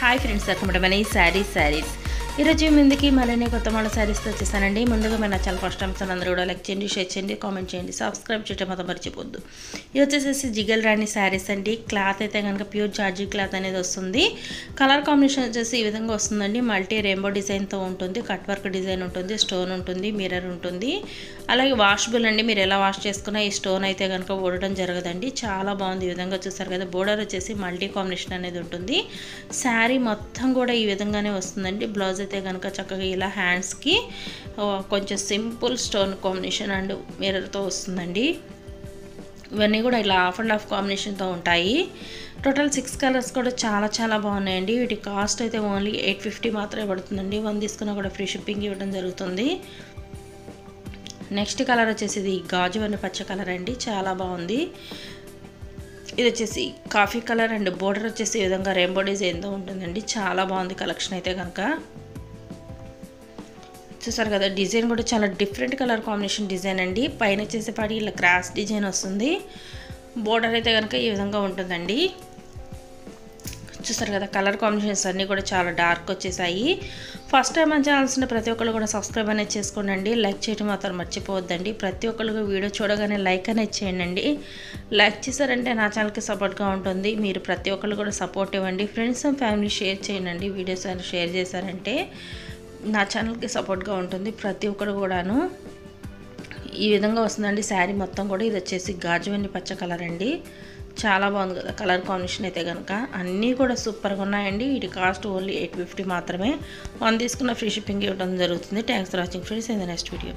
Hi friends, welcome to my saris ఈరోజు ముందుకి మరిన్ని కొత్త మోడల్ శారీస్తో వచ్చేసానండి. ముందుగా మన ఛానల్ ఫస్ట్ టైం అందరూ కూడా లైక్ చేయండి, షేర్ చేయండి, కామెంట్ చేయండి, సబ్స్క్రైబ్ చేయడం మాత్రం మర్చిపోద్దు. ఇది వచ్చేసి జిగల్ రాణి శారీస్ అండి. క్లాత్ అయితే కనుక ప్యూర్ జార్జీ క్లాత్ అనేది వస్తుంది. కలర్ కాంబినేషన్ వచ్చేసి ఈ విధంగా వస్తుందండి. మల్టీ రెయిన్బో డిజైన్తో ఉంటుంది, కట్ వర్క్ డిజైన్ ఉంటుంది, స్టోన్ ఉంటుంది, మిర్రర్ ఉంటుంది. అలాగే వాషబుల్ అండి. మీరు ఎలా వాష్ చేసుకున్నా ఈ స్టోన్ అయితే కనుక ఊడడం జరగదండి. చాలా బాగుంది. ఈ విధంగా చూస్తారు కదా, బోర్డర్ వచ్చేసి మల్టీ కాంబినేషన్ అనేది ఉంటుంది. శారీ మొత్తం కూడా ఈ విధంగానే వస్తుందండి. బ్లౌజ్ అయితే కనుక చక్కగా ఇలా హ్యాండ్స్కి కొంచెం సింపుల్ స్టోన్ కాంబినేషన్ అండ్ మిర్రర్తో వస్తుందండి. ఇవన్నీ కూడా ఇలా హాఫ్ అండ్ హాఫ్ కాంబినేషన్తో ఉంటాయి. టోటల్ 6 కలర్స్ కూడా చాలా బాగున్నాయండి. వీటి కాస్ట్ అయితే ఓన్లీ 850 మాత్రమే పడుతుందండి. 1 తీసుకున్నా కూడా ఫ్రీ షిప్పింగ్ ఇవ్వడం జరుగుతుంది. నెక్స్ట్ కలర్ వచ్చేసి ఇది గాజు వన్న పచ్చ కలర్ అండి. చాలా బాగుంది. ఇది వచ్చేసి కాఫీ కలర్ అండ్ బోర్డర్ వచ్చేసి ఈ విధంగా రెయిన్బో డిజైన్తో ఉంటుందండి. చాలా బాగుంది కలెక్షన్ అయితే కనుక. చూసారు కదా, డిజైన్ కూడా చాలా డిఫరెంట్ కలర్ కాంబినేషన్ డిజైన్ అండి. పైన వచ్చేసేపాటి ఇలా క్రాస్ డిజైన్ వస్తుంది. బోర్డర్ అయితే కనుక ఈ విధంగా ఉంటుందండి. చూసారు కదా, కలర్ కాంబినేషన్స్ అన్నీ కూడా చాలా డార్క్ వచ్చేసాయి. ఫస్ట్ టైం మన ఛానల్స్ని ప్రతి ఒక్కళ్ళు కూడా సబ్స్క్రైబ్ అనేది చేసుకోండి. లైక్ చేయడం మాత్రం మర్చిపోవద్దండి. ప్రతి ఒక్కళ్ళు వీడియో చూడగానే లైక్ అనేది చేయండి. లైక్ చేశారంటే నా ఛానల్కి సపోర్ట్గా ఉంటుంది. మీరు ప్రతి ఒక్కళ్ళు కూడా సపోర్ట్ ఇవ్వండి. ఫ్రెండ్స్ అండ్ ఫ్యామిలీ షేర్ చేయండి. వీడియోస్ అని షేర్ చేశారంటే నా ఛానల్కి సపోర్ట్గా ఉంటుంది. ప్రతి ఒక్కరు కూడాను ఈ విధంగా వస్తుందండి. శారీ మొత్తం కూడా ఇది వచ్చేసి గాజువన్ని పచ్చ కలర్ అండి. చాలా బాగుంది కదా కలర్ కాంబినేషన్ అయితే కనుక. అన్నీ కూడా సూపర్గా ఉన్నాయండి. వీటి కాస్ట్ ఓన్లీ 850 మాత్రమే. 1 తీసుకున్న ఫ్రీ షిప్పింగ్ ఇవ్వడం జరుగుతుంది. Thanks for watching friends. In the next video.